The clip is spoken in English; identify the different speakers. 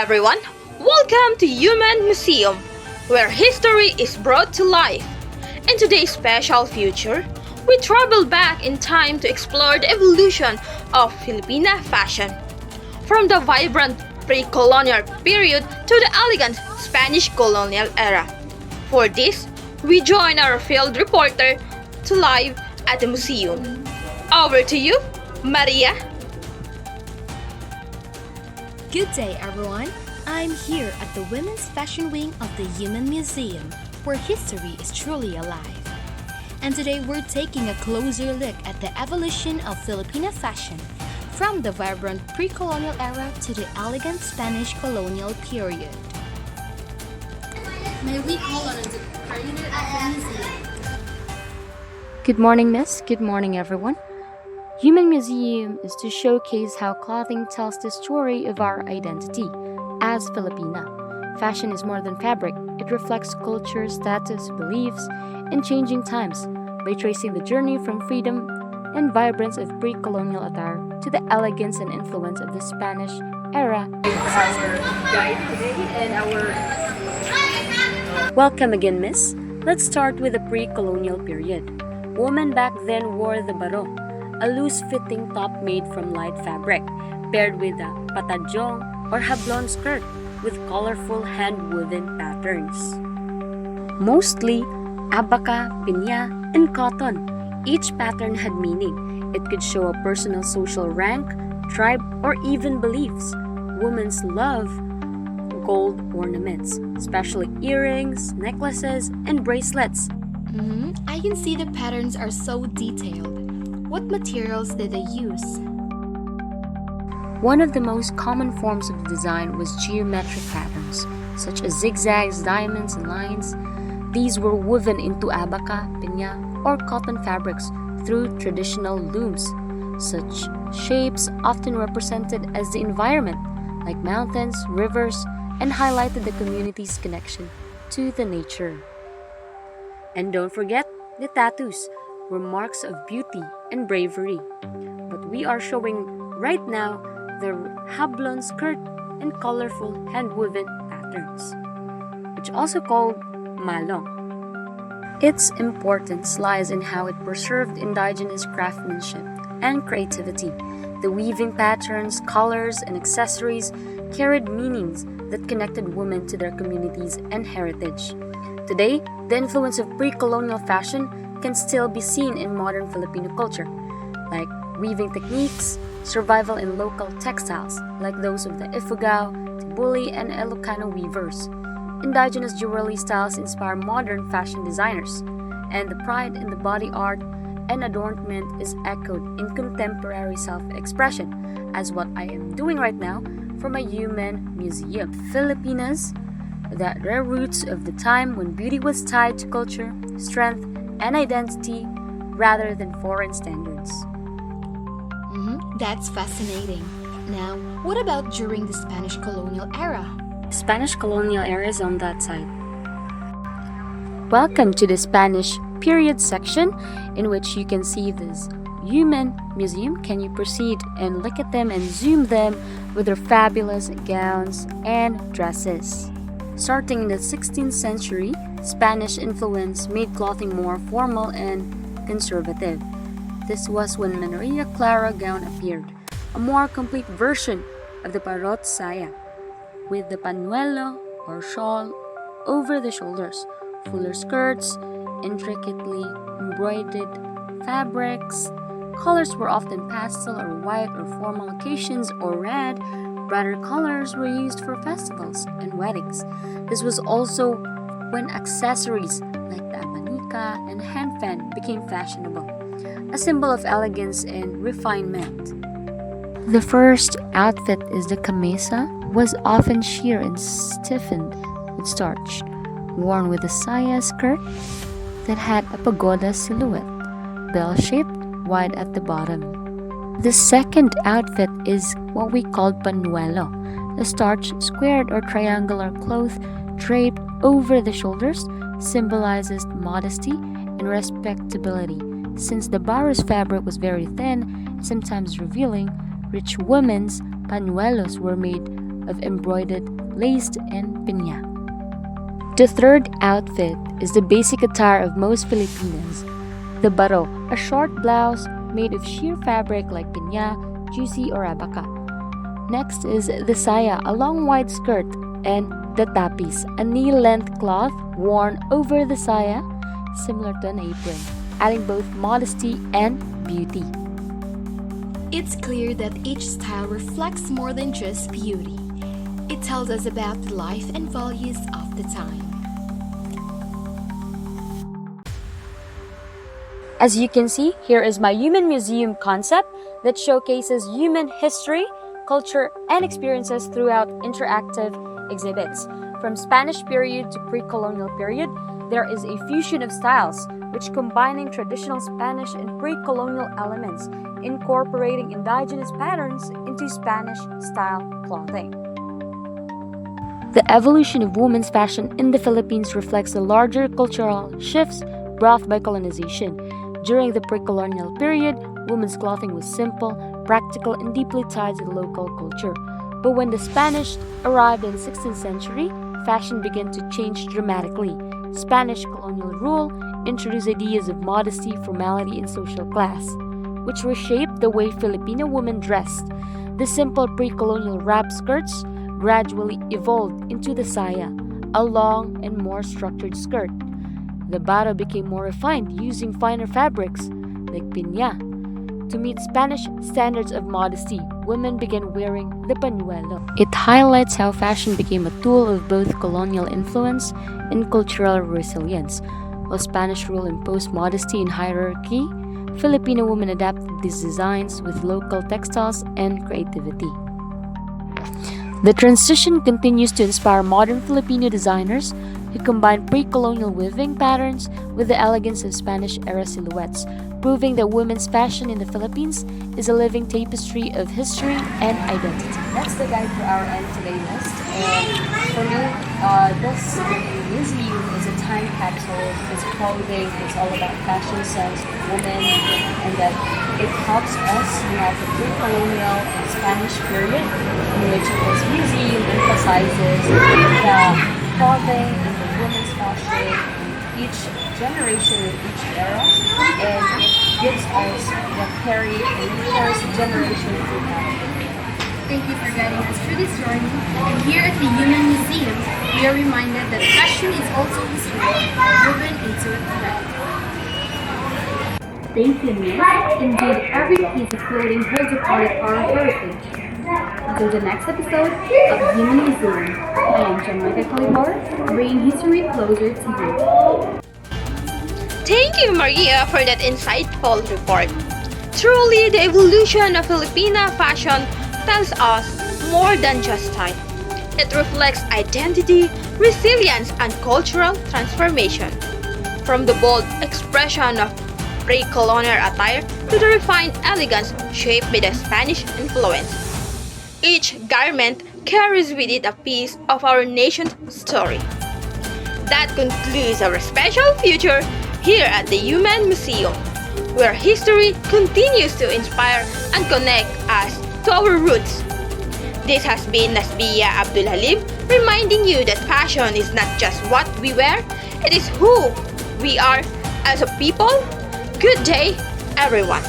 Speaker 1: everyone, welcome to Human Museum, where history is brought to life. In today's special feature, we travel back in time to explore the evolution of Filipina fashion, from the vibrant pre-colonial period to the elegant Spanish colonial era. For this, we join our field reporter to live at the museum. Over to you, Maria.
Speaker 2: Good day, everyone. I'm here at the Women's Fashion Wing of the Human Museum, where history is truly alive. And today we're taking a closer look at the evolution of Filipina fashion, from the vibrant pre-colonial era to the elegant Spanish colonial period. May we call on the coordinator at the museum?
Speaker 3: Good morning, Miss. Good morning, everyone. Human Museum is to showcase how clothing tells the story of our identity as Filipina. Fashion is more than fabric. It reflects culture, status, beliefs, and changing times by tracing the journey from freedom and vibrance of pre-colonial attire to the elegance and influence of the Spanish era.
Speaker 4: Our guide today and our...
Speaker 3: Welcome again, Miss. Let's start with the pre-colonial period. Women back then wore the baro, a loose-fitting top made from light fabric, paired with a patadyong or hablon skirt with colorful hand-woven patterns. Mostly abaca, pinya, and cotton. Each pattern had meaning. It could show a personal social rank, tribe, or even beliefs. Women's love gold ornaments, especially earrings, necklaces, and bracelets.
Speaker 2: I can see the patterns are so detailed. What materials did they use?
Speaker 3: One of the most common forms of design was geometric patterns, such as zigzags, diamonds, and lines. These were woven into abaca, pinya, or cotton fabrics through traditional looms. Such shapes often represented as the environment, like mountains, rivers, and highlighted the community's connection to the nature. And don't forget, the tattoos were marks of beauty and bravery. But we are showing right now the hablon skirt and colorful hand-woven patterns, which also called malong. Its importance lies in how it preserved indigenous craftsmanship and creativity. The weaving patterns, colors, and accessories carried meanings that connected women to their communities and heritage. Today, the influence of pre-colonial fashion can still be seen in modern Filipino culture, like weaving techniques, survival in local textiles, like those of the Ifugao, Tibuli, and Ilocano weavers. Indigenous jewelry styles inspire modern fashion designers, and the pride in the body art and adornment is echoed in contemporary self-expression, as what I am doing right now from a human museum. Filipinas, the rare roots of the time when beauty was tied to culture, strength, and identity rather than foreign standards.
Speaker 2: That's fascinating. Now, what about during the Spanish colonial era?
Speaker 3: Spanish colonial era is on that side. Welcome to the Spanish period section, in which you can see this human museum. Can you proceed and look at them and zoom them with their fabulous gowns and dresses? Starting in the 16th century, Spanish influence made clothing more formal and conservative. This was when Maria Clara gown appeared, a more complete version of the parot saya, with the pañuelo or shawl over the shoulders, fuller skirts, intricately embroidered fabrics. Colors were often pastel or white or formal occasions or red. Brighter colors were used for festivals and weddings. This was also when accessories like the abanica and hand fan became fashionable, a symbol of elegance and refinement. The first outfit is the camisa, was often sheer and stiffened with starch, worn with a saya skirt that had a pagoda silhouette, bell-shaped, wide at the bottom. The second outfit is what we called pañuelo, a starched, squared, or triangular cloth draped over the shoulders, symbolizes modesty and respectability. Since the baro's fabric was very thin and sometimes revealing, rich women's pañuelos were made of embroidered, laced, and piña. The third outfit is the basic attire of most Filipinas. The baro, a short blouse made of sheer fabric like piña, juicy, or abaca. Next is the saya, a long wide skirt, and the tapis, a knee-length cloth worn over the saya, similar to an apron, adding both modesty and beauty.
Speaker 2: It's clear that each style reflects more than just beauty. It tells us about the life and values of the time.
Speaker 3: As you can see, here is my human museum concept that showcases human history, culture, and experiences throughout interactive exhibits. From Spanish period to pre-colonial period, there is a fusion of styles, which combining traditional Spanish and pre-colonial elements, incorporating indigenous patterns into Spanish-style clothing. The evolution of women's fashion in the Philippines reflects the larger cultural shifts brought by colonization. During the pre-colonial period, women's clothing was simple, practical, and deeply tied to the local culture. But when the Spanish arrived in the 16th century, fashion began to change dramatically. Spanish colonial rule introduced ideas of modesty, formality, and social class, which reshaped the way Filipino women dressed. The simple pre-colonial wrap skirts gradually evolved into the saya, a long and more structured skirt. The baro became more refined, using finer fabrics, like piña. To meet Spanish standards of modesty, women began wearing the pañuelo. It highlights how fashion became a tool of both colonial influence and cultural resilience. While Spanish rule imposed modesty and hierarchy, Filipino women adapted these designs with local textiles and creativity. The transition continues to inspire modern Filipino designers who combine pre-colonial weaving patterns with the elegance of Spanish-era silhouettes, proving that women's fashion in the Philippines is a living tapestry of history and identity.
Speaker 4: That's the guide for our end today list. And for me, this museum is a time capsule. It's clothing. It's all about fashion sense, women, and that it helps us at the pre-colonial and Spanish period, in which this museum emphasizes the clothing and the women's fashion in each generation in each era, and it gives us the carry and first generation throughout.
Speaker 5: Thank you for guiding us through this journey. And here at the Human Museum, we are reminded that fashion is also history, woven into a thread. Thank you, Miss. Indeed, every piece of clothing holds a part of our heritage. Until the next episode of Human Museum, I am Maica Culibar, bringing history closer to you.
Speaker 1: Thank you, Maria, for that insightful report. Truly, the evolution of Filipina fashion tells us more than just style. It reflects identity, resilience, and cultural transformation. From the bold expression of pre-colonial attire to the refined elegance shaped by the Spanish influence. Each garment carries with it a piece of our nation's story. That concludes our special feature here at the Human Museum, where history continues to inspire and connect us to our roots. This has been Nasbiah Abdulhalim, reminding you that fashion is not just what we wear, it is who we are as a people. Good day, everyone.